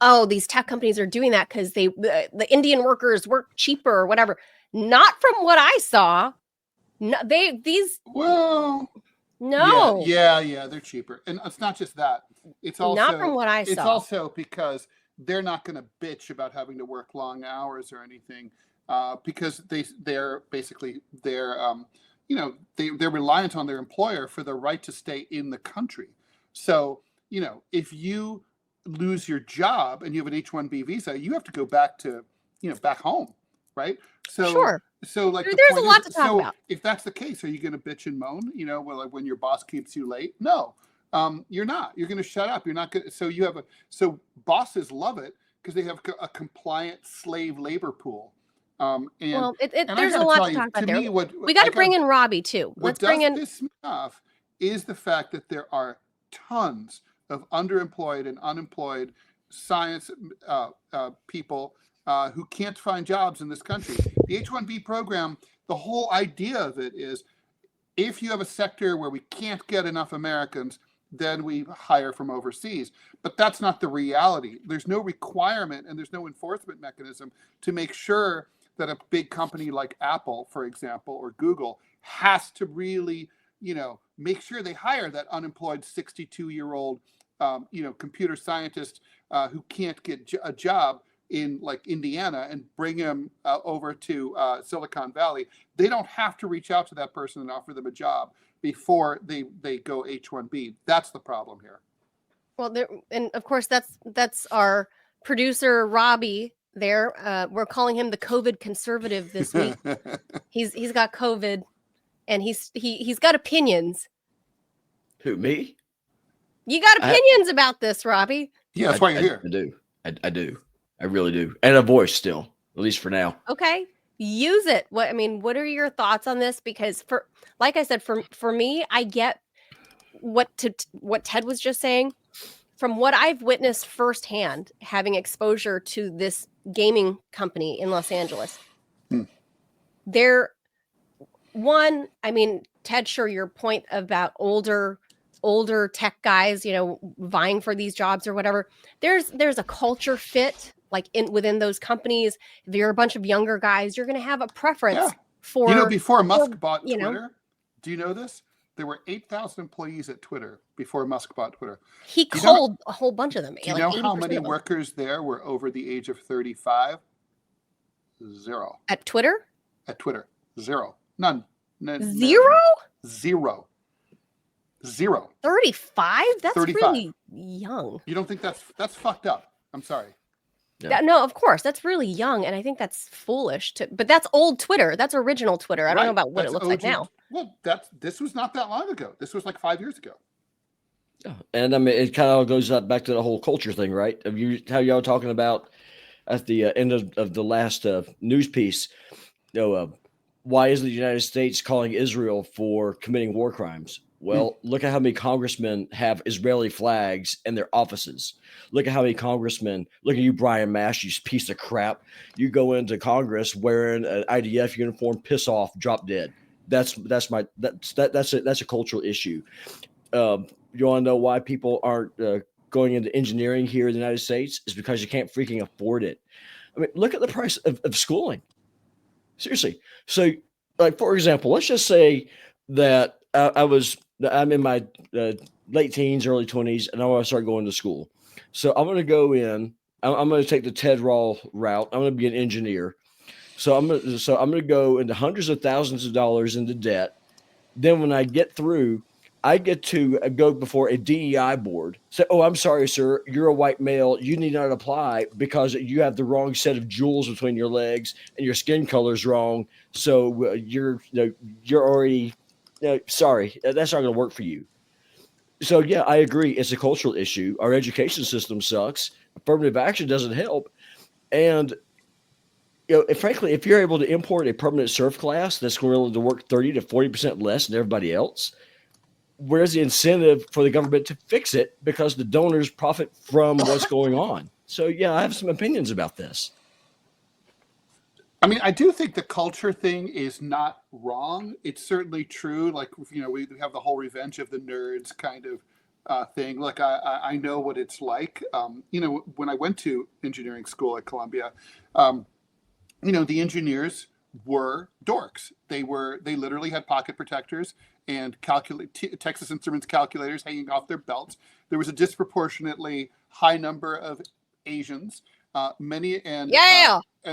oh, these tech companies are doing that because the Indian workers work cheaper or whatever. Not from what I saw. No, no, yeah, they're cheaper, and it's not just that. It's not from what I it's saw. also because they're not going to bitch about having to work long hours or anything, because they're basically they're they're reliant on their employer for the right to stay in the country. So if you lose your job and you have an H-1B visa, you have to go back to back home, right? Sure. So like There's a lot to talk about. If that's the case, are you going to bitch and moan? Well, like when your boss keeps you late? No, you're not. You're going to shut up. You're not going. So bosses love it because they have a compliant slave labor pool. And there's a lot to talk about there. We got to bring in Robby too. Let's bring in. What does piss me off is the fact that there are tons of underemployed and unemployed science people who can't find jobs in this country. The H-1B program, the whole idea of it is, if you have a sector where we can't get enough Americans, then we hire from overseas. But that's not the reality. There's no requirement and there's no enforcement mechanism to make sure that a big company like Apple, for example, or Google has to really, make sure they hire that unemployed 62-year-old, computer scientist who can't get a job in like Indiana and bring him over to Silicon Valley. They don't have to reach out to that person and offer them a job before they go H-1B. That's the problem here. Well, and of course that's our producer Robby there. We're calling him the COVID conservative this week. He's got COVID, and he's got opinions. Who, me? You got opinions about this, Robby? Yeah, that's why you're here. I do. I do. I really do. And a voice still, at least for now. Okay. Use it. What are your thoughts on this? Because like I said, for me, I get what Ted was just saying. From what I've witnessed firsthand, having exposure to this gaming company in Los Angeles, Ted, sure, your point about older tech guys, vying for these jobs or whatever. There's a culture fit, like within those companies. If you're a bunch of younger guys, you're going to have a preference for. Before Musk bought Twitter, do you know this? There were 8,000 employees at Twitter before Musk bought Twitter. He culled a whole bunch of them. Do you know how many workers there were over the age of 35? Zero. At Twitter? At Twitter. Zero. None. Zero? Zero. 35? That's 35. Really young. You don't think that's fucked up? I'm sorry. Yeah. No, of course. That's really young, and I think that's foolish but that's old Twitter. That's original Twitter. I don't know about what it looks like now. Well, this was not that long ago. This was like 5 years ago. Yeah. And I mean, it kind of goes back to the whole culture thing, right? How y'all talking about at the end of the last news piece, why isn't the United States calling Israel for committing war crimes? Well, look at how many congressmen have Israeli flags in their offices. Look at how many congressmen. Look at you, Brian Mash, you piece of crap. You go into Congress wearing an IDF uniform, piss off, drop dead. That's a cultural issue. You want to know why people aren't going into engineering here in the United States? It's because you can't freaking afford it. I mean, look at the price of schooling. Seriously. So, like, for example, let's just say that I'm in my late teens, early 20s, and I want to start going to school. So I'm going to go in. I'm going to take the Ted Rall route. I'm going to be an engineer. So I'm going to go into hundreds of thousands of dollars into debt. Then when I get through, I get to go before a DEI board. Say, "Oh, I'm sorry, sir. You're a white male. You need not apply because you have the wrong set of jewels between your legs and your skin color is wrong. So you're already sorry. That's not going to work for you." So yeah, I agree. It's a cultural issue. Our education system sucks. Affirmative action doesn't help, and frankly, if you're able to import a permanent serf class that's willing to work 30 to 40% less than everybody else, where's the incentive for the government to fix it? Because the donors profit from what's going on. So yeah, I have some opinions about this. I mean, I do think the culture thing is not wrong. It's certainly true. Like, we have the whole revenge of the nerds kind of thing. Look, I know what it's like. You know, when I went to engineering school at Columbia, you know, the engineers were dorks. They literally had pocket protectors and Texas Instruments calculators hanging off their belts. There was a disproportionately high number of Asians, many, and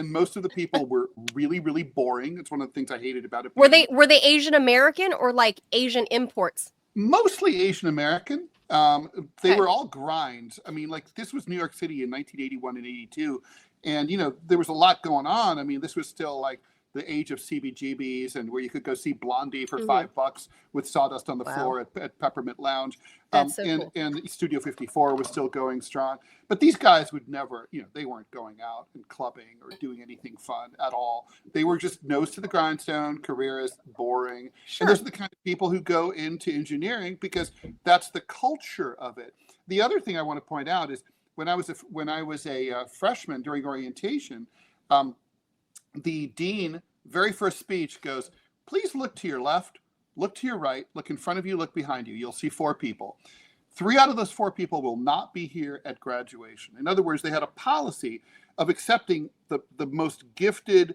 most of the people were really, really boring. It's one of the things I hated about it. Were they Asian American or like Asian imports? Mostly Asian American. They were all grinds. I mean, like, this was New York City in 1981 and 82. And, you know, there was a lot going on. I mean, this was still like the age of CBGBs, and where you could go see Blondie for $5 with sawdust on the floor at Peppermint Lounge. That's so cool. And Studio 54 was still going strong. But these guys would never, you know, they weren't going out and clubbing or doing anything fun at all. They were just nose to the grindstone, careerists, boring. Sure. And those are the kind of people who go into engineering because that's the culture of it. The other thing I want to point out is when I was a freshman during orientation, the dean, very first speech goes, please look to your left, look to your right, look in front of you, look behind you. You'll see 4 people. 3 out of those 4 people will not be here at graduation. In other words, they had a policy of accepting the most gifted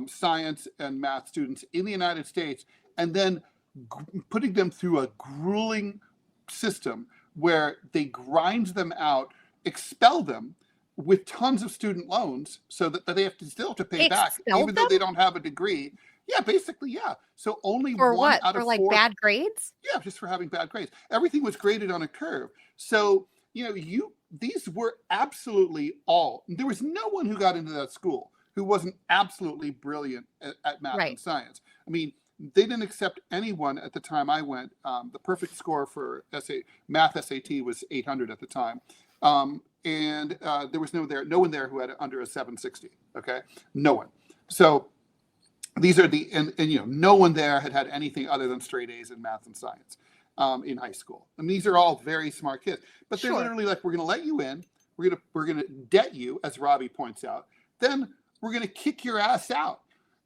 science and math students in the United States and then putting them through a grueling system where they grind them out, expel them, with tons of student loans so that they still have to pay back, even though they don't have a degree. Yeah, basically, yeah. So only for one what? out of for like 4. Bad grades? Yeah, just for having bad grades. Everything was graded on a curve. So, you know, these were absolutely all. There was no one who got into that school who wasn't absolutely brilliant at math and science. I mean, they didn't accept anyone at the time I went. The perfect score for math SAT was 800 at the time. And there was no one there who had under a 760. Okay, no one. So these are and you know, no one there had anything other than straight A's in math and science in high school. And these are all very smart kids, but they're literally like, we're going to let you in, we're going to debt you, as Robby points out, then we're going to kick your ass out.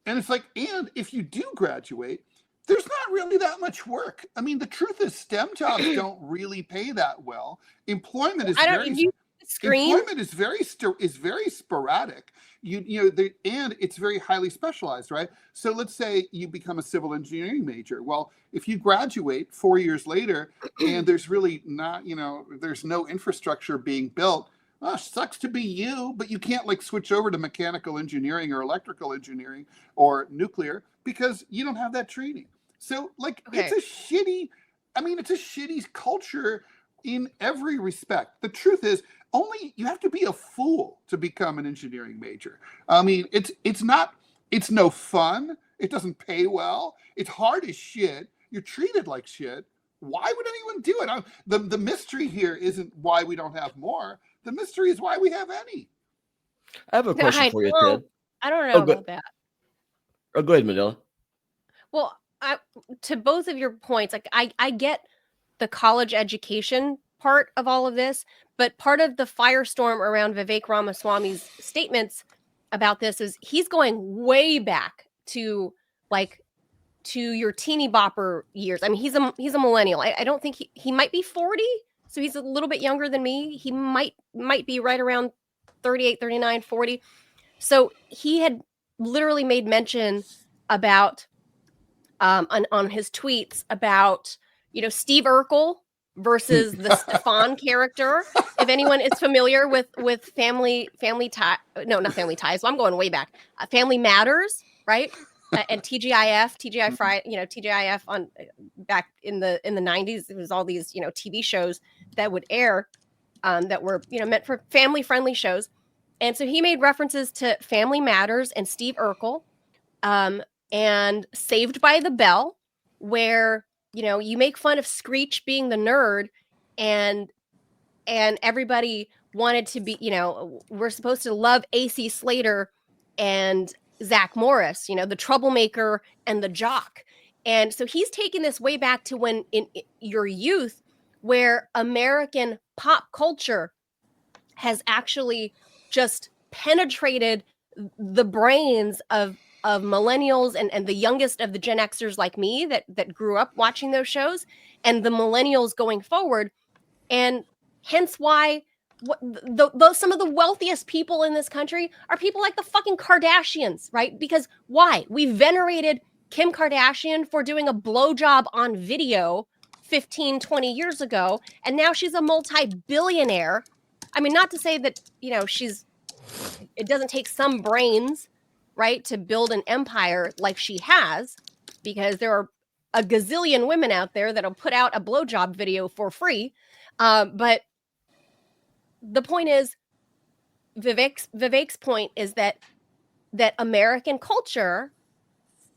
And it's like, and if you do graduate, there's not really that much work. I mean, the truth is, STEM jobs don't really pay that well. Employment is employment is very sporadic. You know, and it's very highly specialized, right? So let's say you become a civil engineering major. Well, if you graduate 4 years later and there's really not, you know, there's no infrastructure being built, sucks to be you, but you can't like switch over to mechanical engineering or electrical engineering or nuclear because you don't have that training. So like, it's a shitty culture in every respect. The truth is, only you have to be a fool to become an engineering major. I mean, it's no fun. It doesn't pay well. It's hard as shit. You're treated like shit. Why would anyone do it? The mystery here isn't why we don't have more. The mystery is why we have any. I have a question for you, Ted. I don't know about that. Oh, go ahead, Manila. Well, to both of your points, like I get the college education part of all of this, but part of the firestorm around Vivek Ramaswamy's statements about this is he's going way back to your teeny bopper years. I mean, he's a millennial. I don't think he might be 40, so he's a little bit younger than me. He might be right around 38, 39, 40. So he had literally made mention about on his tweets about, you know, Steve Urkel versus the Stefan character. If anyone is familiar with family ties, no, not Family Ties. Well, I'm going way back. Family Matters, right? And TGIF Friday, you know, TGIF on back in the 90s. It was all these, you know, TV shows that would air that were, you know, meant for family friendly shows. And so he made references to Family Matters and Steve Urkel, and Saved by the Bell, where, you know, you make fun of Screech being the nerd, and everybody wanted to be, you know, we're supposed to love AC Slater and Zach Morris, you know, the troublemaker and the jock. And so he's taking this way back to when in your youth, where American pop culture has actually just penetrated the brains of millennials and the youngest of the Gen Xers like me that grew up watching those shows, and the millennials going forward And hence why some of the wealthiest people in this country are people like the fucking Kardashians, right? Because why? We venerated Kim Kardashian for doing a blowjob on video 15, 20 years ago, and now she's a multi-billionaire. I mean, not to say that, you know, it doesn't take some brains, right, to build an empire like she has, because there are a gazillion women out there that'll put out a blowjob video for free. But the point is, Vivek's point is that American culture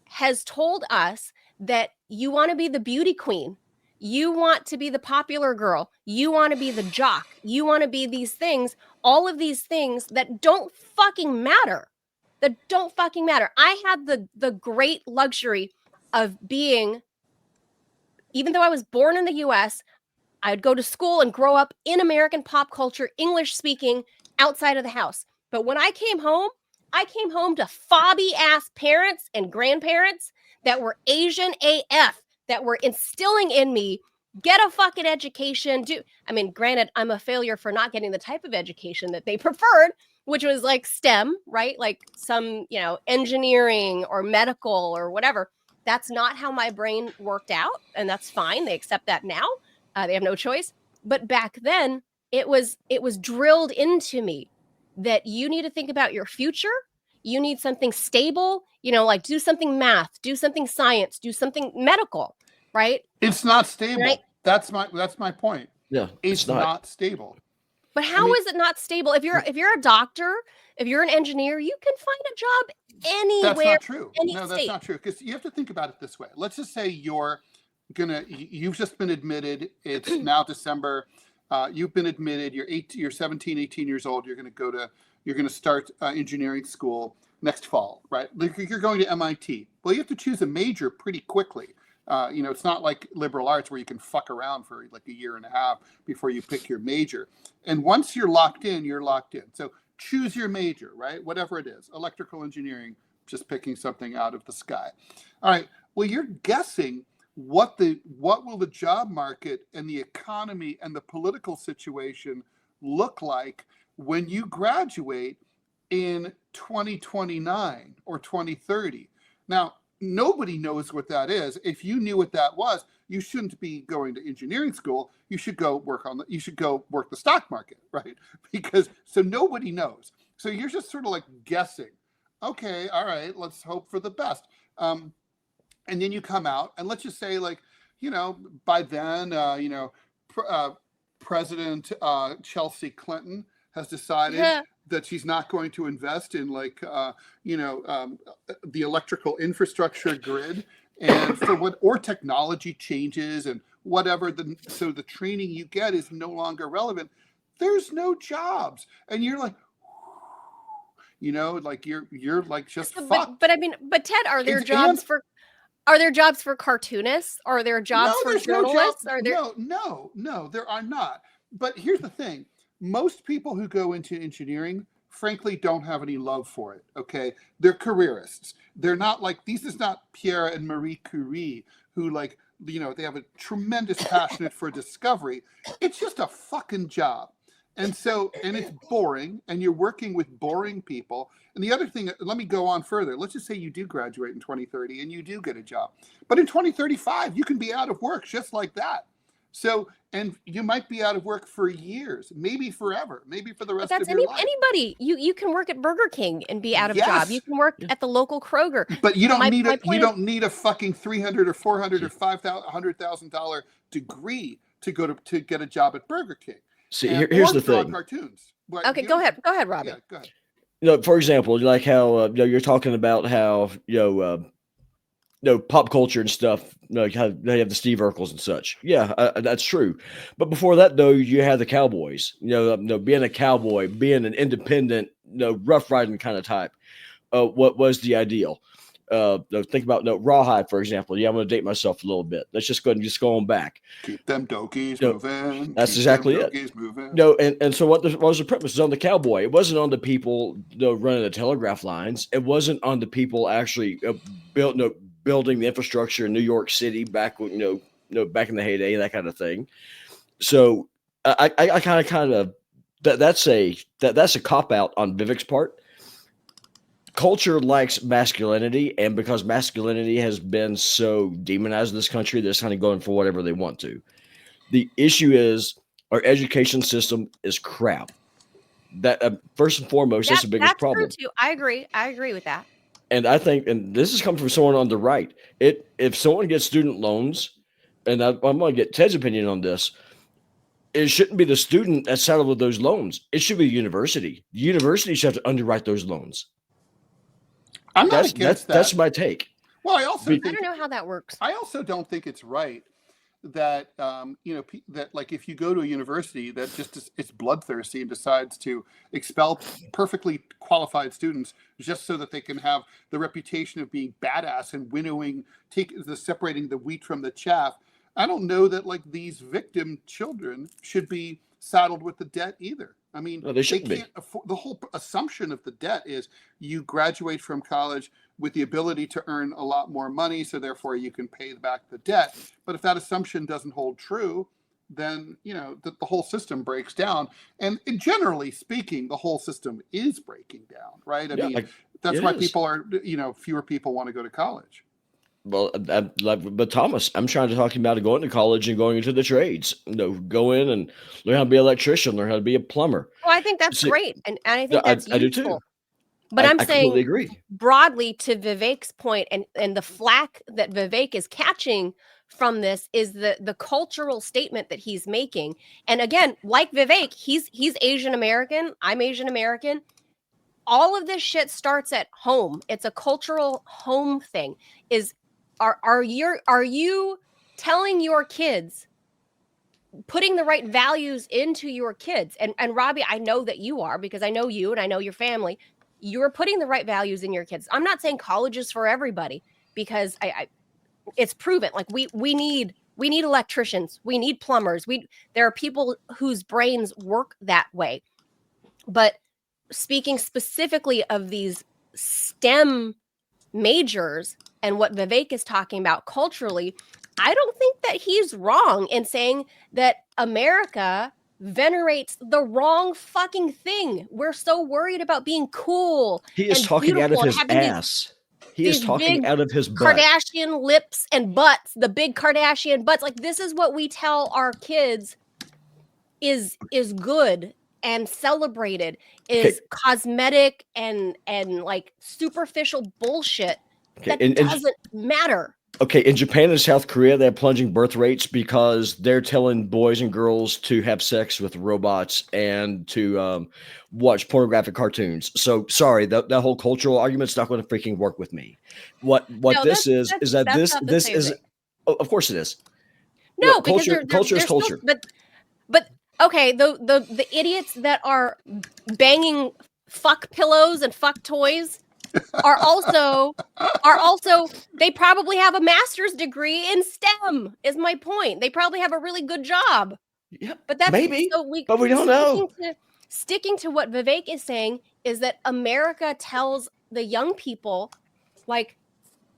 has told us that you want to be the beauty queen, you want to be the popular girl, you want to be the jock, you want to be these things, all of these things that don't fucking matter. I had the great luxury of being, even though I was born in the US, I'd go to school and grow up in American pop culture, English speaking, outside of the house. But when I came home to fobby ass parents and grandparents that were Asian AF, that were instilling in me, get a fucking education. Granted, I'm a failure for not getting the type of education that they preferred, which was like STEM, right? Like some, you know, engineering or medical or whatever. That's not how my brain worked out, and that's fine. They accept that now. They have no choice. But back then, it was drilled into me that you need to think about your future. You need something stable, you know, like do something math, do something science, do something medical, right? It's not stable. Right? That's my point. Yeah, it's not stable. But how is it not stable? If you're a doctor, if you're an engineer, you can find a job anywhere. That's not true. No, that's not true. Because you have to think about it this way. Let's just say you've just been admitted. It's now December. You've been admitted. You're 17, 18 years old. You're going to start engineering school next fall, right? You're going to MIT. Well, you have to choose a major pretty quickly. It's not like liberal arts where you can fuck around for like a year and a half before you pick your major. And once you're locked in, you're locked in. So choose your major, right? Whatever it is, electrical engineering, just picking something out of the sky. All right. Well, you're guessing what will the job market and the economy and the political situation look like when you graduate in 2029 or 2030. Now, nobody knows what that is. If you knew what that was, you shouldn't be going to engineering school. You should go work the stock market, right? So nobody knows. So you're just sort of like guessing. Okay, all right, let's hope for the best. And then you come out, and let's just say, like, by then, President Chelsea Clinton has decided that she's not going to invest in the electrical infrastructure grid, and or technology changes and whatever. So the training you get is no longer relevant. There's no jobs, and you're like, you're like just fucked. But Ted, are there jobs for cartoonists? Are there jobs for journalists? No, there are not. But here's the thing. Most people who go into engineering, frankly, don't have any love for it, okay? They're careerists. They're not like, this is not Pierre and Marie Curie, who they have a tremendous passion for discovery. It's just a fucking job. And it's boring, and you're working with boring people. And the other thing, let me go on further. Let's just say you do graduate in 2030 and you do get a job. But in 2035, you can be out of work just like that. So, and you might be out of work for years, maybe forever, maybe for the rest of your life. Anybody. You can work at Burger King and be out of job. You can work at the local Kroger. But you don't need a fucking $300 or $400 or $500,000 degree to get a job at Burger King. See, here's the thing. Cartoons. Okay, go ahead, Robby. Yeah, go ahead. For example, like how you're talking about how pop culture and stuff. How they have the Steve Urkels and such. Yeah, that's true. But before that, though, you had the cowboys. Being a cowboy, being an independent, rough riding kind of type. What was the ideal? Think about rawhide, for example. Yeah, I'm going to date myself a little bit. Let's just go on back. Keep them dokies moving. That's exactly it. And so what was the premise? It was on the cowboy. It wasn't on the people running the telegraph lines. It wasn't on the people actually building the infrastructure in New York City back in the heyday, that kind of thing. So I kind of that's a cop out on Vivek's part. Culture likes masculinity, and because masculinity has been so demonized in this country, they're kind of going for whatever they want to. The issue is our education system is crap. That first and foremost, that's the biggest That's problem. true too. I agree with that. And I think, and this is coming from someone on the right, if someone gets student loans, and I'm going to get Ted's opinion on this, it shouldn't be the student that's saddled with those loans. It should be the university. The university should have to underwrite those loans. I'm not against that. That's my take. Well, I don't know how that works. I also don't think it's right that that like if you go to a university that just it's bloodthirsty and decides to expel perfectly qualified students just so that they can have the reputation of being badass and winnowing, separating the wheat from the chaff. I don't know that like these victim children should be saddled with the debt either. I mean, no, they can't afford, the whole assumption of the debt is you graduate from college with the ability to earn a lot more money, so therefore you can pay back the debt. But if that assumption doesn't hold true, then the whole system breaks down. And generally speaking, the whole system is breaking down, right? I mean, that's why people are, fewer people want to go to college. Well, but Thomas, I'm trying to talk about going to college and going into the trades. Go in and learn how to be an electrician, learn how to be a plumber. Well, I think that's great, and I think that's useful. I do too. But I'm saying agree. Broadly to Vivek's point, and the flack that Vivek is catching from this is the cultural statement that he's making. And again, like Vivek, he's Asian American. I'm Asian American. All of this shit starts at home. It's a cultural home thing. Are you telling your kids, putting the right values into your kids? And Robby, I know that you are, because I know you and I know your family. You're putting the right values in your kids. I'm not saying college is for everybody, because it's proven. Like we need electricians, we need plumbers. There are people whose brains work that way. But speaking specifically of these STEM majors and what Vivek is talking about culturally, I don't think that he's wrong in saying that America venerates the wrong fucking thing. We're so worried about being cool. He is talking out of his ass. He is talking out of his butt. Kardashian lips and butts, the big Kardashian butts. Like, this is what we tell our kids is good and celebrated, is cosmetic and like superficial bullshit that doesn't matter. Okay, in Japan and South Korea, they have plunging birth rates because they're telling boys and girls to have sex with robots and to watch pornographic cartoons. So, sorry, that whole cultural argument's not going to freaking work with me. What this is that this is, of course it is. No, culture is culture. But okay, the idiots that are banging fuck pillows and fuck toys are also they probably have a master's degree in STEM, is my point. They probably have a really good job. Yeah, but that's maybe. But we don't know. Sticking to what Vivek is saying is that America tells the young people, like,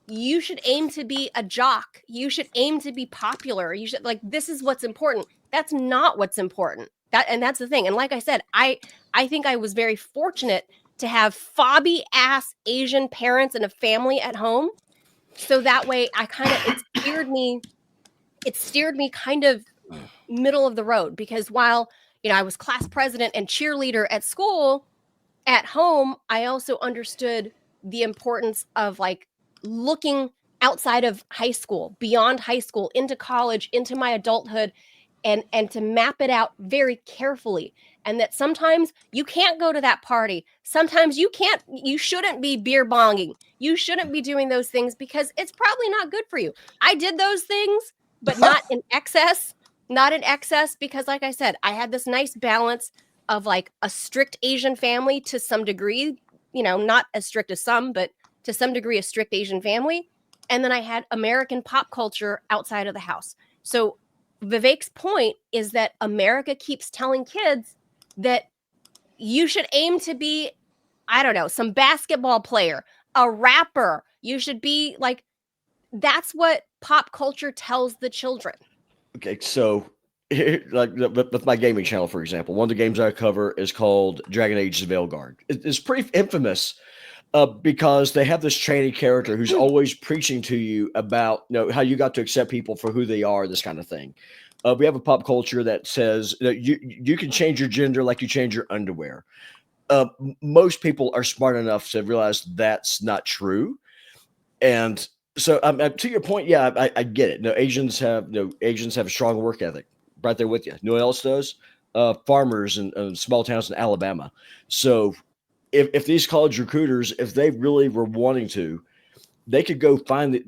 you should aim to be a jock. You should aim to be popular. You should, like, this is what's important. That's not what's important. That's the thing. And like I said, I think I was very fortunate to have fobby ass Asian parents and a family at home. So that way it steered me kind of middle of the road, because while, I was class president and cheerleader at school, at home, I also understood the importance of, like, looking outside of high school, beyond high school, into college, into my adulthood, and to map it out very carefully. And that sometimes you can't go to that party. Sometimes you shouldn't be beer bonging. You shouldn't be doing those things because it's probably not good for you. I did those things, but not in excess. Not in excess, because like I said, I had this nice balance of, like, a strict Asian family to some degree, not as strict as some, but to some degree a strict Asian family. And then I had American pop culture outside of the house. So Vivek's point is that America keeps telling kids that you should aim to be, I don't know, some basketball player, a rapper. You should be like, that's what pop culture tells the children. Okay, so like with my gaming channel, for example, one of the games I cover is called Dragon Age: The Veilguard. It's pretty infamous because they have this trainee character who's always preaching to you about how you got to accept people for who they are, this kind of thing. We have a pop culture that says that you can change your gender like you change your underwear. Most people are smart enough to realize that's not true, and so to your point, yeah, I get it. Asians have a strong work ethic, right there with you. No one else does. Farmers in small towns in Alabama. So if these college recruiters, if they really were wanting to, they could go find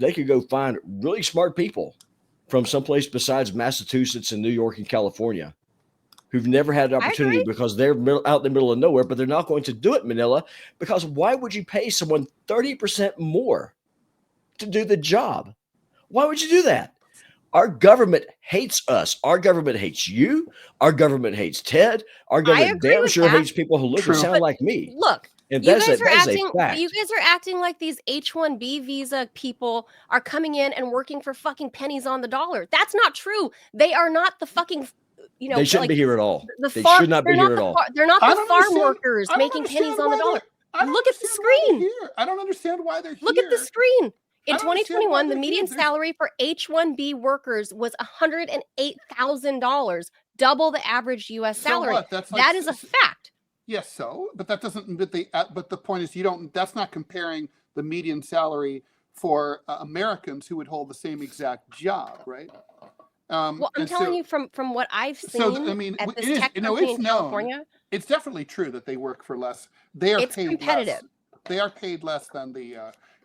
really smart people from someplace besides Massachusetts and New York and California who've never had an opportunity because they're out in the middle of nowhere, but they're not going to do it, Manila, because why would you pay someone 30% more to do the job? Why would you do that? Our government hates us. Our government hates you. Our government hates Ted. Our government damn sure hates people who look and sound like me. Look, and you guys are acting like these H-1B visa people are coming in and working for fucking pennies on the dollar. That's not true. They are not the fucking, they shouldn't be here at all. They should not be here at all. They're not the farm workers making pennies on the dollar. Look at the screen. I don't understand why they're here. Look at the screen. In 2021, the median salary for H-1B workers was $108,000, double the average U.S. salary. That is a fact. Yes, but that doesn't. But the point is, that's not comparing the median salary for Americans who would hold the same exact job, right? Well, I'm telling you from what I've seen at this tech company in California. It's definitely true that they work for less. They are paid competitive. Less. They are paid less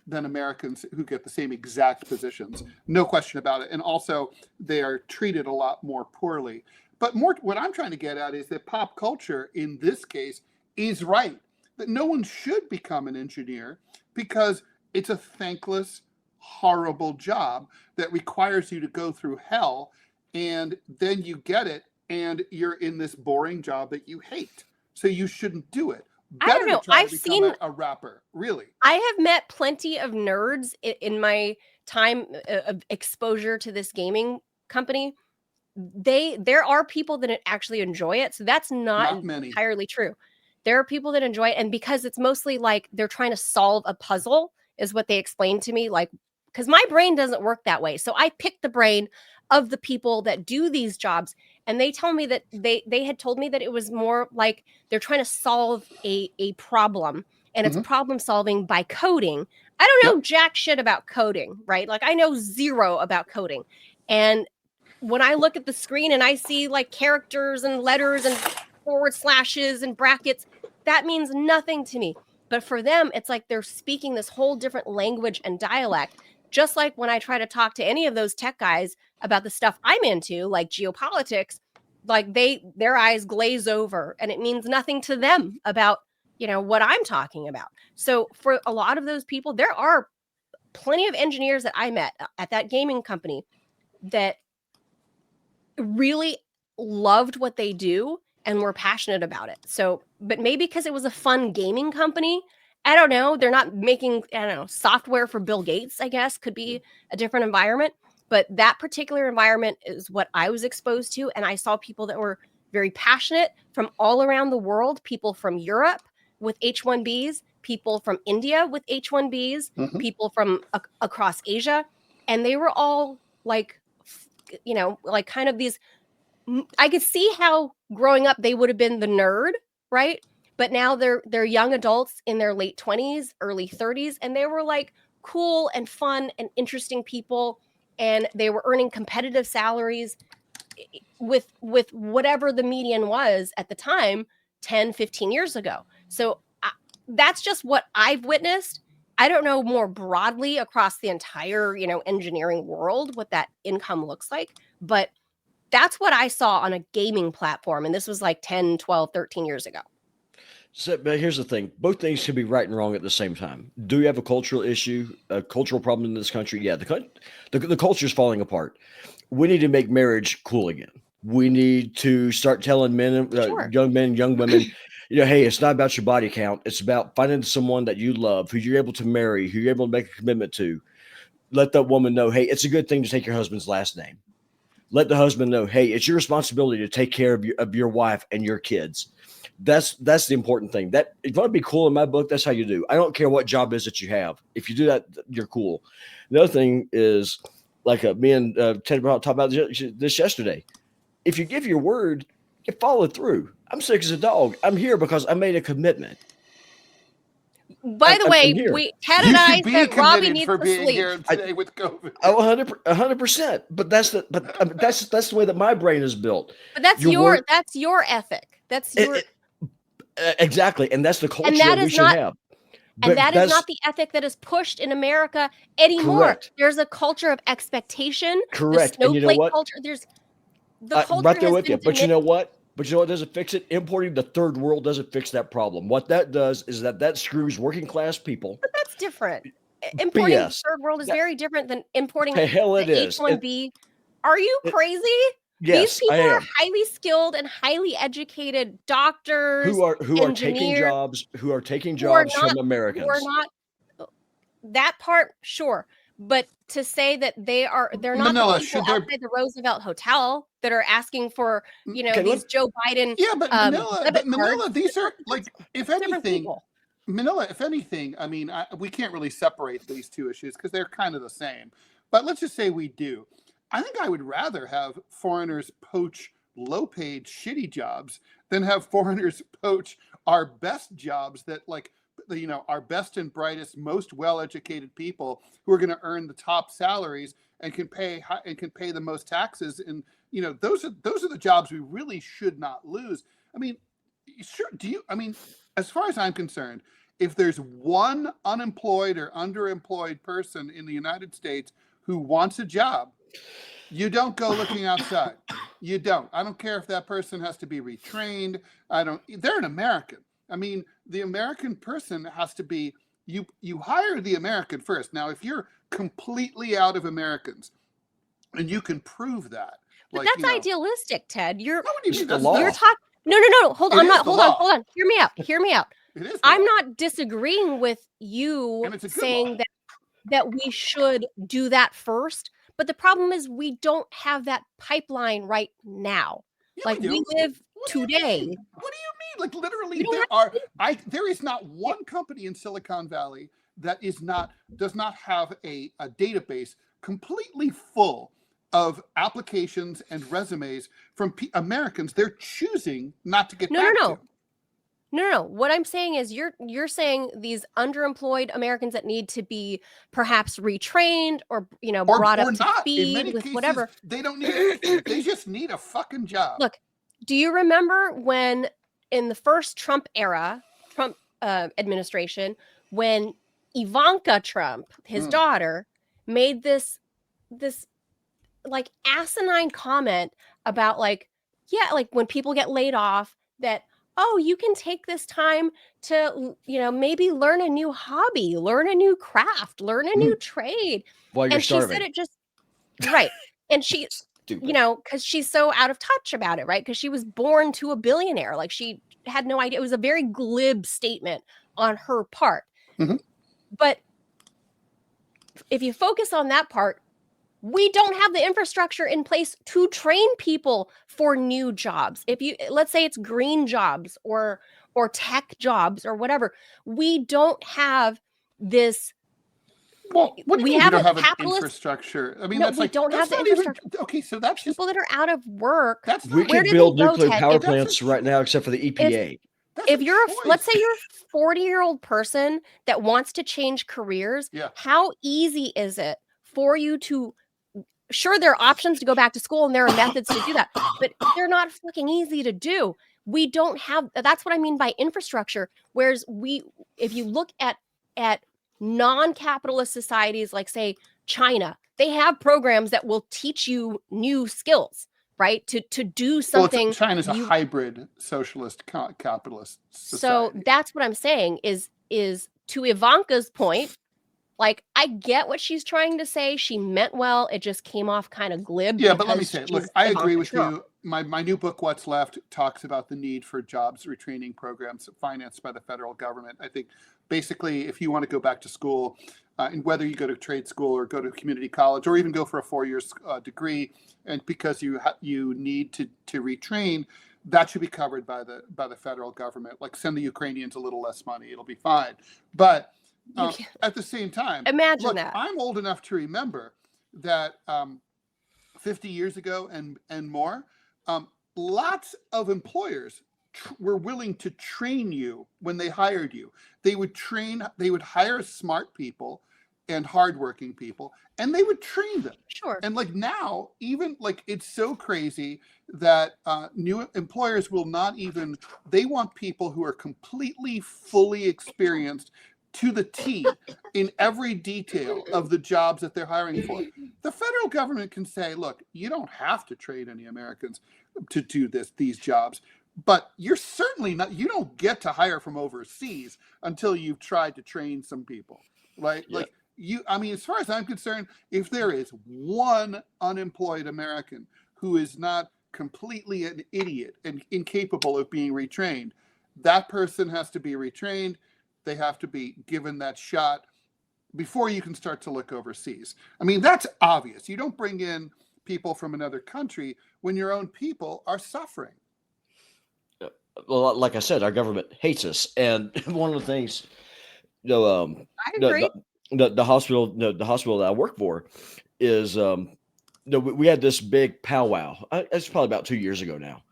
than Americans who get the same exact positions. No question about it. And also, they are treated a lot more poorly. But what I'm trying to get at is that pop culture, in this case, is right. That no one should become an engineer because it's a thankless, horrible job that requires you to go through hell, and then you get it, and you're in this boring job that you hate. So you shouldn't do it. I don't know. I've seen a rapper. Really, I have met plenty of nerds in my time of exposure to this gaming company. There are people that actually enjoy it, so that's not entirely true. There are people that enjoy it, and because it's mostly like they're trying to solve a puzzle, is what they explained to me. Like, because my brain doesn't work that way, so I pick the brain of the people that do these jobs. And they tell me that they had told me that it was more like they're trying to solve a problem, and it's problem solving by coding. I don't know jack shit about coding, right? Like I know zero about coding. And when I look at the screen and I see like characters and letters and forward slashes and brackets, that means nothing to me. But for them, it's like they're speaking this whole different language and dialect. Just like when I try to talk to any of those tech guys about the stuff I'm into, like geopolitics, like their eyes glaze over and it means nothing to them about, what I'm talking about. So for a lot of those people, there are plenty of engineers that I met at that gaming company that really loved what they do and were passionate about it. So, but maybe because it was a fun gaming company, I don't know. They're not making, software for Bill Gates, I guess, could be a different environment. But that particular environment is what I was exposed to. And I saw people that were very passionate from all around the world, people from Europe with H-1Bs, people from India with H-1Bs, people from across Asia. And they were all like, like kind of these, I could see how growing up they would have been the nerd, right? But now they're young adults in their late 20s, early 30s, and they were like cool and fun and interesting people, and they were earning competitive salaries with whatever the median was at the time 10, 15 years ago. So that's just what I've witnessed. I don't know more broadly across the entire, engineering world what that income looks like, but that's what I saw on a gaming platform, and this was like 10, 12, 13 years ago. So, but here's the thing. Both things can be right and wrong at the same time. Do we have a cultural issue, a cultural problem in this country? Yeah, the culture is falling apart. We need to make marriage cool again. We need to start telling young men, young women, hey, it's not about your body count. It's about finding someone that you love, who you're able to marry, who you're able to make a commitment to. Let that woman know, hey, it's a good thing to take your husband's last name. let the husband know, hey, it's your responsibility to take care of your wife and your kids. That's the important thing. That if you want to be cool in my book, that's how you do. I don't care what job is that you have. If you do that, you're cool. The other thing is, like me and Ted Rall talked about this yesterday. If you give your word, you follow through. I'm sick as a dog. I'm here because I made a commitment. By the way, Ted and I said Robby needs for to being sleep. here today with COVID. Oh, 100%. But that's the way that my brain is built. But that's your ethic. That's your exactly, and that's the culture that we should have. And that is not the ethic that is pushed in America anymore. Correct. There's a culture of expectation. Correct. The and you know what? Culture. There's the culture right there has with been you. But you know what? Doesn't fix it? Importing the third world doesn't fix that problem. What that does is that screws working class people. But that's different. Importing the BS. third world is very different than importing The hell it the is. H-1B. Are you crazy? Yes, These people I am. are highly skilled and highly educated doctors who are taking jobs from Americans. Who are not that part, sure. But to say that they're not Manila, the people outside the Roosevelt Hotel that are asking for, these Joe Biden. Yeah, but Manila, these are like, if anything, Manila, if anything, I mean, we can't really separate these two issues because they're kind of the same. But let's just say we do. I think I would rather have foreigners poach low-paid, shitty jobs than have foreigners poach our best jobs that, like, our best and brightest, most well-educated people who are going to earn the top salaries and can pay the most taxes. And those are the jobs we really should not lose. I mean, sure. As far as I'm concerned, if there's one unemployed or underemployed person in the United States who wants a job, you don't go looking outside. You don't. I don't care if that person has to be retrained. They're an American. I mean, the American person has to be, you hire the American first. Now, if you're completely out of Americans and you can prove that. But that's idealistic, Ted. You're talking. No. Hold on. Hear me out. I'm not disagreeing with you saying that we should do that first. But the problem is we don't have that pipeline right now. Yeah, we live today. What do you mean? Like, literally, there is not one company in Silicon Valley that does not have a database completely full of applications and resumes from Americans they're choosing not to get back to. No. What I'm saying is you're saying these underemployed Americans that need to be perhaps retrained or brought up to speed with whatever. They don't need anything. They just need a fucking job. Look, do you remember when in the first Trump administration, when Ivanka Trump, his daughter, made this like asinine comment about when people get laid off that, oh, you can take this time to, maybe learn a new hobby, learn a new craft, learn a new trade. While you're starving. She said it just right. And she, because she's so out of touch about it, right? Because she was born to a billionaire. Like, she had no idea. It was a very glib statement on her part. Mm-hmm. But if you focus on that part, we don't have the infrastructure in place to train people for new jobs. Let's say it's green jobs or tech jobs or whatever, we don't have this. Well, we don't have an capitalist infrastructure. I mean, we don't have the infrastructure. Okay, so that's people that are out of work. We can build nuclear power plants right now, except for the EPA. If you're, let's say you're a 40-year-old person that wants to change careers, how easy is it for you to? Sure, there are options to go back to school and there are methods to do that, but they're not fucking easy to do. We don't have, that's what I mean by infrastructure. Whereas if you look at non-capitalist societies, like say China, they have programs that will teach you new skills, right? To do something. Well, China's a hybrid socialist capitalist society. So that's what I'm saying is to Ivanka's point, Like, I get what she's trying to say. She meant well. It just came off kind of glib. Yeah, but let me because say, look, she's I agree Ivanka with Trump. you. My new book, What's Left, talks about the need for jobs retraining programs financed by the federal government. I think basically, if you want to go back to school, and whether you go to trade school or go to community college or even go for a 4-year degree, and because you need to retrain, that should be covered by the federal government. Like, send the Ukrainians a little less money, it'll be fine. But at the same time, Imagine look, that. I'm old enough to remember that 50 years ago and more, lots of employers were willing to train you when they hired you. They would hire smart people and hardworking people, and they would train them. Sure. And like now, even like it's so crazy that new employers will not even, they want people who are completely, fully experienced to the T in every detail of the jobs that they're hiring for. The federal government can say, look, you don't have to train any Americans to do these jobs, but you're certainly not, you don't get to hire from overseas until you've tried to train some people, right? Yeah. Like I mean, as far as I'm concerned, if there is one unemployed American who is not completely an idiot and incapable of being retrained, that person has to be retrained. They have to be given that shot before you can start to look overseas. I mean, that's obvious. You don't bring in people from another country when your own people are suffering. Well, like I said, our government hates us, and one of the things, I agree. the hospital, the hospital that I work for, is we had this big powwow. It's probably about 2 years ago now,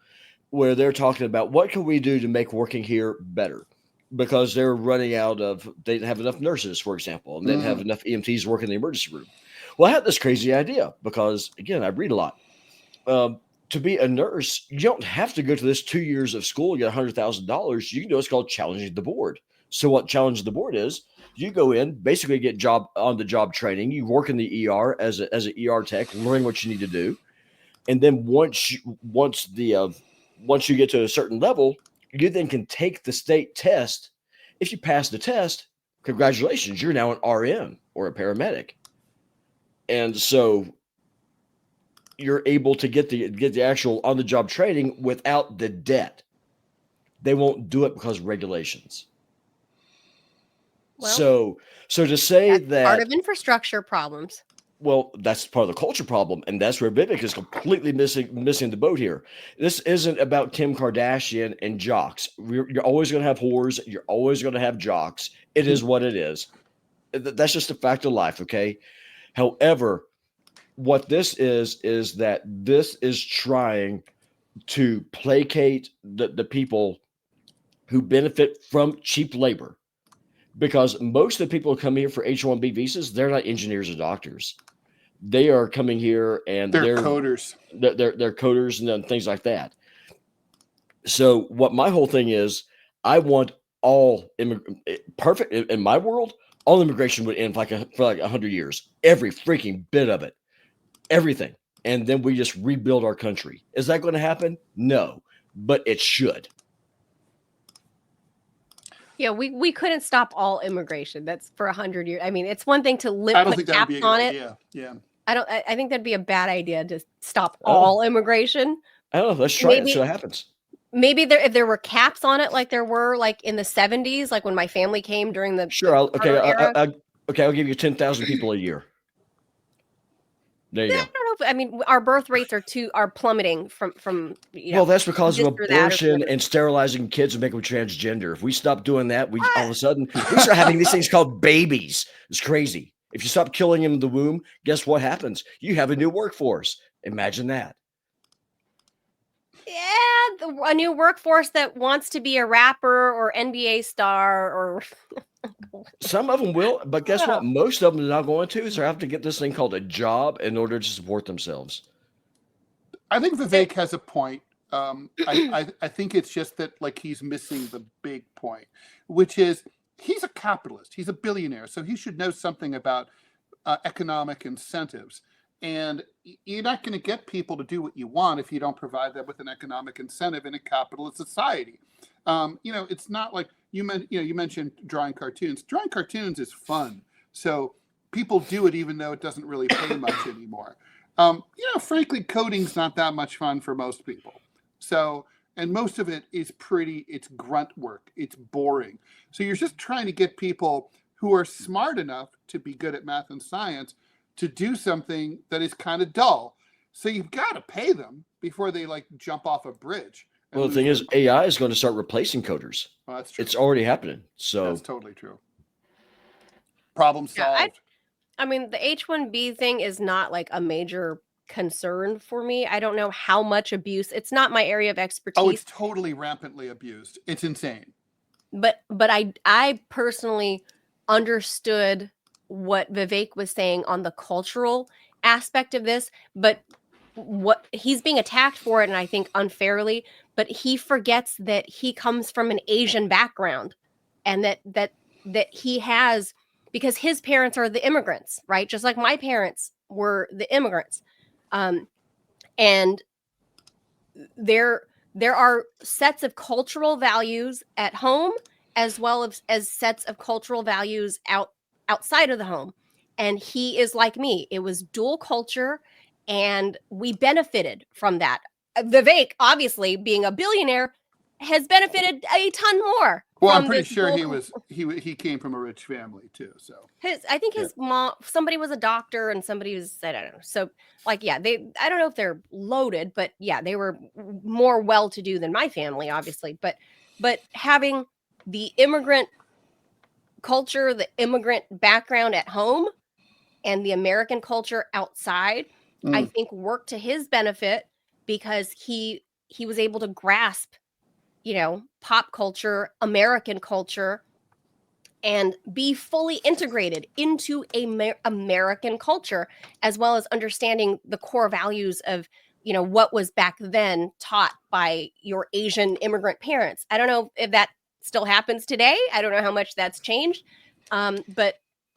where they're talking about what can we do to make working here better, because they're running out of, they didn't have enough nurses, for example, and they didn't have enough EMTs working in the emergency room. Well, I had this crazy idea because, again, I read a lot. To be a nurse, you don't have to go to this 2 years of school and get $100,000. You can do what's called challenging the board. So what challenging the board is, you go in, basically get on the job training. You work in the ER as an ER tech, learn what you need to do, and then once you get to a certain level, you then can take the state test. If you pass the test, congratulations, you're now an RN or a paramedic, and so you're able to get the actual on the job training without the debt. They won't do it because of regulations. Well, so to say that's that part of infrastructure problems. well, that's part of the culture problem, and that's where Vivek is completely missing the boat here. This isn't about Kim Kardashian and jocks. You're always going to have whores. You're always going to have jocks. It is what it is. That's just a fact of life, okay? However, what this is that this is trying to placate the people who benefit from cheap labor, because most of the people who come here for H-1B visas, they're not engineers or doctors. They are coming here and they're coders. They're coders and things like that. So what my whole thing is, I want all perfect in my world. All immigration would end for like 100 years. Every freaking bit of it, everything, and then we just rebuild our country. Is that going to happen? No, but it should. Yeah, we couldn't stop all immigration. That's for 100 years. I mean, it's one thing to I don't put think that would be caps a on good it. idea. Yeah. I think that'd be a bad idea to stop all immigration. I don't know. Let's try it and see what happens. Maybe if there were caps on it, like there were like in the 70s, like when my family came during the Sure. era. I'll give you 10,000 people a year. There you go. I don't know. I mean, our birth rates are plummeting from well, that's because of this or that or abortion whatever. and sterilizing kids and making them transgender. If we stop doing that, we all of a sudden we start having these things called babies. It's crazy. If you stop killing them in the womb, guess what happens? You have a new workforce. Imagine that. Yeah, a new workforce that wants to be a rapper or NBA star or Some of them will, but guess what? Most of them are not going to. So they have to get this thing called a job in order to support themselves. I think Vivek has a point. I think it's just that like he's missing the big point, which is he's a capitalist. He's a billionaire, so he should know something about economic incentives. And you're not going to get people to do what you want if you don't provide them with an economic incentive in a capitalist society. It's not like you mentioned drawing cartoons. Drawing cartoons is fun. So people do it even though it doesn't really pay much anymore. Frankly, coding's not that much fun for most people. So, and most of it is it's grunt work. It's boring. So you're just trying to get people who are smart enough to be good at math and science to do something that is kind of dull. So you've got to pay them before they like jump off a bridge. Well, the thing is, AI is going to start replacing coders. Well, that's true. It's already happening. So that's totally true. Problem solved. I mean, the H-1B thing is not like a major concern for me. I don't know how much abuse. It's not my area of expertise. Oh, it's totally rampantly abused. It's insane. But I personally understood what Vivek was saying on the cultural aspect of this, but what he's being attacked for it, and I think unfairly, but he forgets that he comes from an Asian background, and that he has, because his parents are the immigrants, right? Just like my parents were the immigrants. And there are sets of cultural values at home as well as sets of cultural values outside of the home. And he is like me. It was dual culture, and we benefited from that. Vivek, obviously, being a billionaire, has benefited a ton more. Well, I'm pretty sure he came from a rich family too. So I think his mom, somebody was a doctor and somebody was, I don't know. So like, yeah, I don't know if they're loaded, but yeah, they were more well-to-do than my family, obviously. But having the immigrant culture, the immigrant background at home, and the American culture outside, I think worked to his benefit, because he was able to grasp, pop culture, American culture, and be fully integrated into American culture, as well as understanding the core values of, what was back then taught by your Asian immigrant parents. I don't know if that still happens today. I don't know how much that's changed. But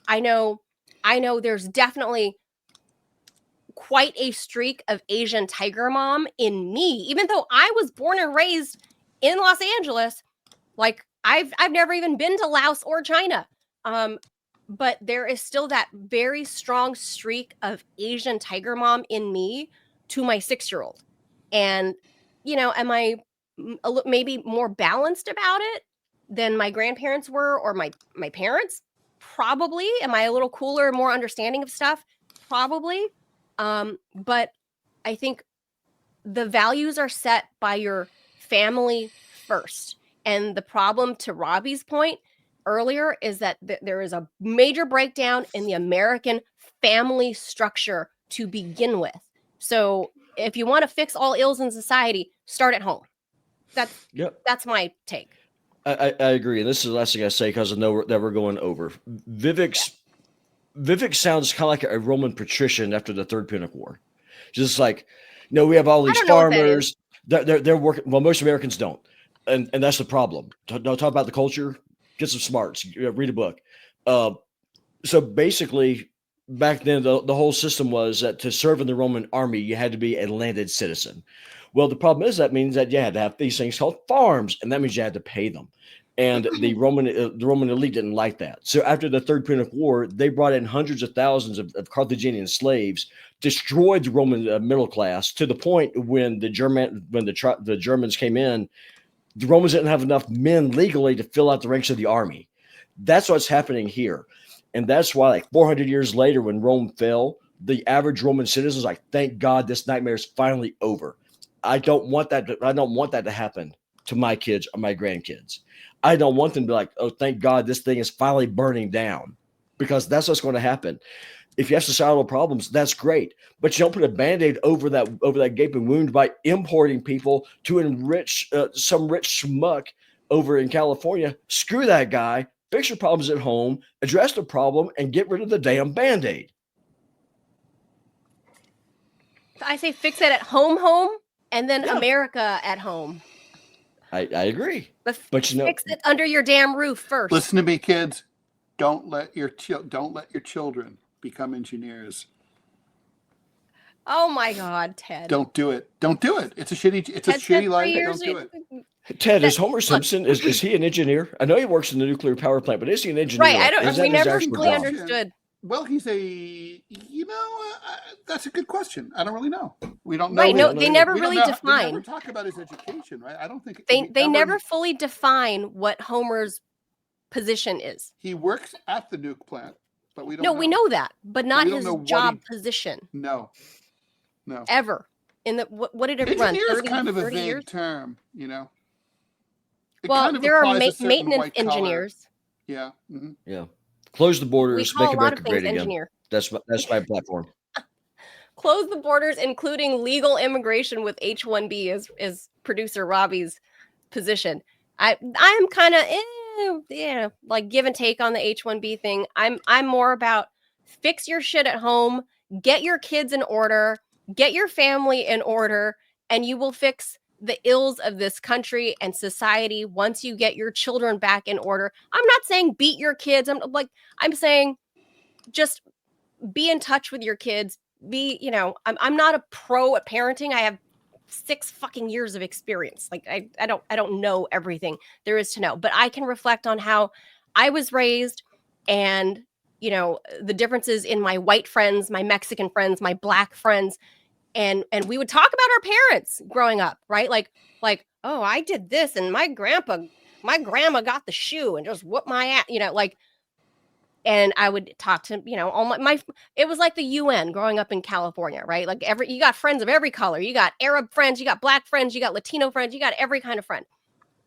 I know there's definitely quite a streak of Asian tiger mom in me, even though I was born and raised in Los Angeles. Like I've never even been to Laos or China. But there is still that very strong streak of Asian tiger mom in me to my 6-year-old. And, am I maybe more balanced about it than my grandparents were, or my parents? Probably. Am I a little cooler, more understanding of stuff? Probably. But I think the values are set by your family first. And the problem, to Robby's point earlier, is that there is a major breakdown in the American family structure to begin with. So if you want to fix all ills in society, start at home. That's my take. I agree. And this is the last thing I say, because I know that we're going over. Vivek sounds kind of like a Roman patrician after the Third Punic War. Just like, we have all these farmers. They're working. Well, most Americans don't. And that's the problem. Don't talk about the culture. Get some smarts. Read a book. So basically, back then, the whole system was that to serve in the Roman army, you had to be a landed citizen. Well, the problem is that means that you had to have these things called farms, and that means you had to pay them. And the Roman elite didn't like that. So after the Third Punic War, they brought in hundreds of thousands of Carthaginian slaves, destroyed the Roman middle class, to the point when the Germans came in, the Romans didn't have enough men legally to fill out the ranks of the army. That's what's happening here. And that's why, like 400 years later, when Rome fell, the average Roman citizen is like, thank God this nightmare is finally over. I don't want that to happen to my kids or my grandkids. I don't want them to be like, oh, thank God this thing is finally burning down, because that's what's going to happen. If you have societal problems, that's great, but you don't put a Band-Aid over that gaping wound by importing people to enrich some rich schmuck over in California. Screw that guy. Fix your problems at home, address the problem, and get rid of the damn Band-Aid. I say fix it at home, and then America at home. I agree. But fix it under your damn roof first. Listen to me, kids. Don't let your children become engineers. Oh my God, Ted! Don't do it. Don't do it. It's a shitty life. Don't do it. Ted, is Homer Simpson, is he an engineer? I know he works in the nuclear power plant, but is he an engineer? Right. We never fully understood. Well, he's that's a good question. I don't really know. We don't know. Right? No, him. they never We don't really know. They define. never talk about his education, right? I don't think They never fully define what Homer's position is. He works at the nuke plant, but we don't. No, know. we know that, but not we don't his know what job position No. ever. In the what did it run? Engineer is 30, kind of a 30 vague years? term, you know. It Well, kind of there are applies to certain maintenance white collar- engineers. Yeah. Mhm. Yeah. Close the We borders, call make a lot of America things great again. engineer. That's my platform. Close the borders, including legal immigration with H-1B is producer Robby's position. I'm kind of like give and take on the H-1B thing. I'm more about fix your shit at home, get your kids in order, get your family in order, and you will fix the ills of this country and society once you get your children back in order. I'm not saying beat your kids. I'm saying just be in touch with your kids. I'm not a pro at parenting. I have 6 fucking years of experience. Like I don't know everything there is to know, but I can reflect on how I was raised and the differences in my white friends, my Mexican friends, my black friends, and we would talk about our parents growing up, right? Like, oh, I did this and my grandma got the shoe and just whooped my ass, and I would talk to, all my it was like the UN growing up in California, right? Like you got friends of every color. You got Arab friends, you got black friends, you got Latino friends, you got every kind of friend.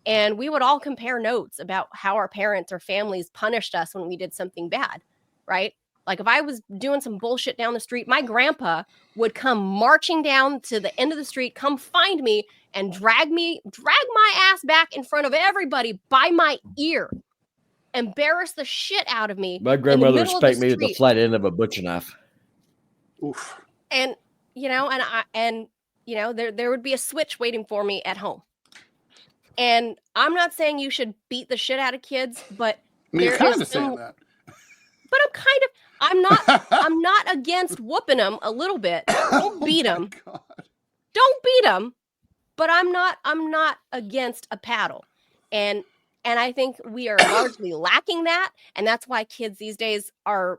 And we would all compare notes about how our parents or families punished us when we did something bad, right? Like if I was doing some bullshit down the street, my grandpa would come marching down to the end of the street, come find me and drag my ass back in front of everybody by my ear. Embarrass the shit out of me. My grandmother spanked me with the flat end of a butcher knife. Oof. And there would be a switch waiting for me at home. And I'm not saying you should beat the shit out of kids, but You're kind of saying that. But I'm not against whooping them a little bit. Don't beat them. Don't beat them. But I'm not against a paddle. And I think we are largely lacking that. And that's why kids these days are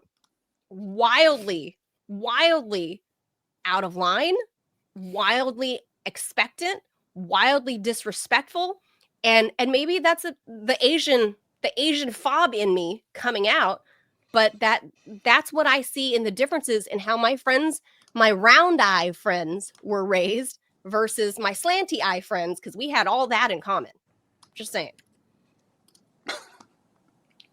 wildly, wildly out of line, wildly expectant, wildly disrespectful. And maybe that's the Asian fob in me coming out. But that's what I see in the differences in how my friends, my round eye friends were raised versus my slanty eye friends, because we had all that in common. Just saying.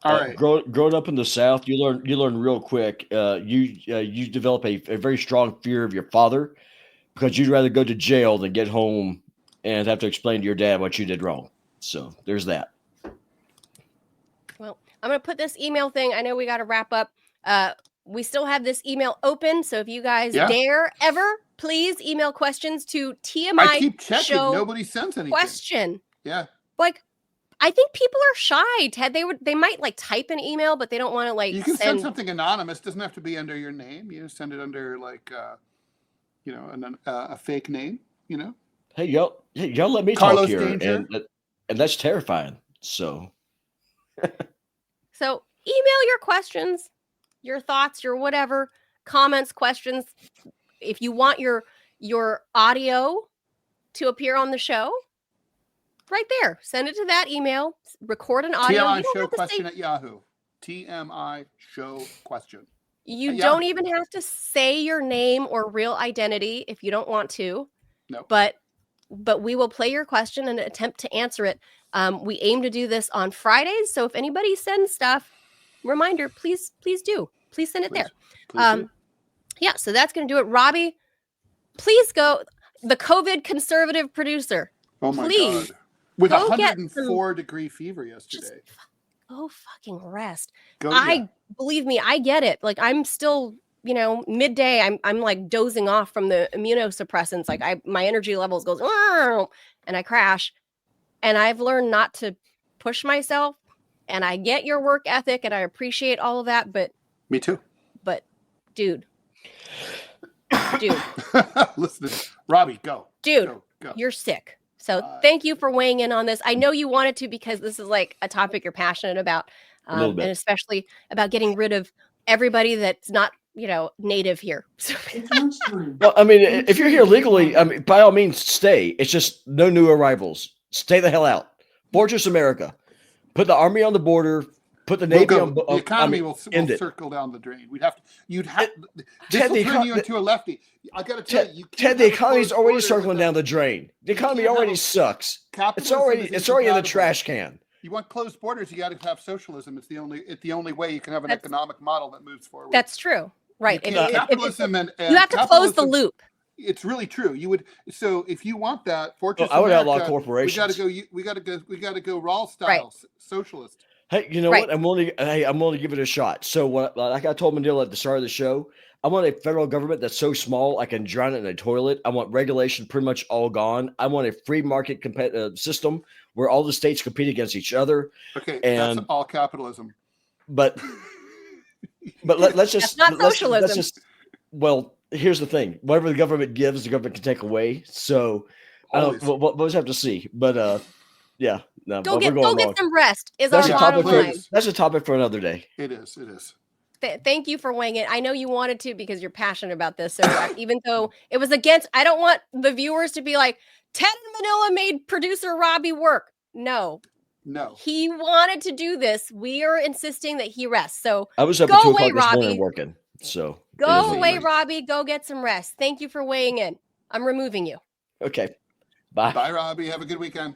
All right. Growing up in the South, you learn real quick. You develop a very strong fear of your father because you'd rather go to jail than get home and have to explain to your dad what you did wrong. So there's that. Well, I'm going to put this email thing. I know we got to wrap up. We still have this email open. So if you guys dare ever, please email questions to TMI. I keep checking. Nobody sends anything. Question. Yeah. Like, I think people are shy, Ted. They might like type an email, but they don't want to like. You can send something anonymous. It doesn't have to be under your name. You send it under like, a fake name. Hey y'all let me Carlos talk here, Danger. and that's terrifying. So email your questions, your thoughts, your whatever comments, questions. If you want your audio to appear on the show. Right there. Send it to that email. Record an audio. TMI show question at Yahoo. TMI show question. You don't even have to say your name or real identity if you don't want to. No. But we will play your question and attempt to answer it. We aim to do this on Fridays. So if anybody sends stuff, reminder, please do. Please send it there. Yeah, so that's going to do it. Robby, please go. The COVID conservative producer. Oh my please. God. With 104-degree fever yesterday. Go fucking rest. Believe me, I get it. Like I'm still, midday. I'm like dozing off from the immunosuppressants. Like my energy levels goes and I crash. And I've learned not to push myself. And I get your work ethic and I appreciate all of that. But me too. But dude. Listen, Robby, go. Dude, go. You're sick. So thank you for weighing in on this. I know you wanted to because this is like a topic you're passionate about, and especially about getting rid of everybody that's not, native here. Well, I mean, if you're here legally, I mean, by all means, stay. It's just no new arrivals. Stay the hell out. Fortress America. Put the army on the border. Put the Navy on. The economy will circle down the drain. You'd have. This will turn you into a lefty. I got to tell you, Ted, the economy's already circling down the drain. The economy already sucks. It's already in the trash can. You want closed borders, you got to have socialism. It's the only way you can have an economic model that moves forward. That's true. Right. Capitalism and you have to close the loop. It's really true. You would. So if you want that, Fortress I would America, outlaw corporations. We got to go Rall style socialist. Hey, you know what? I'm willing to give it a shot. So what? Like I told Manila at the start of the show, I want a federal government that's so small I can drown it in a toilet. I want regulation pretty much all gone. I want a free market system where all the states compete against each other. Okay, that's all capitalism. But let's just that's not socialism. Well, here's the thing: whatever the government gives, the government can take away. So we'll just have to see. But yeah, no, go get some rest. That's our bottom line. That's a topic for another day. It is. It is. Thank you for weighing in. I know you wanted to because you're passionate about this. So even though it was against, I don't want the viewers to be like, Ted and Manila made producer Robby work. No. He wanted to do this. We are insisting that he rests. So I was up at 2 o'clock this morning working. So go away, Robby. Go get some rest. Thank you for weighing in. I'm removing you. Okay. Bye. Bye, Robby. Have a good weekend.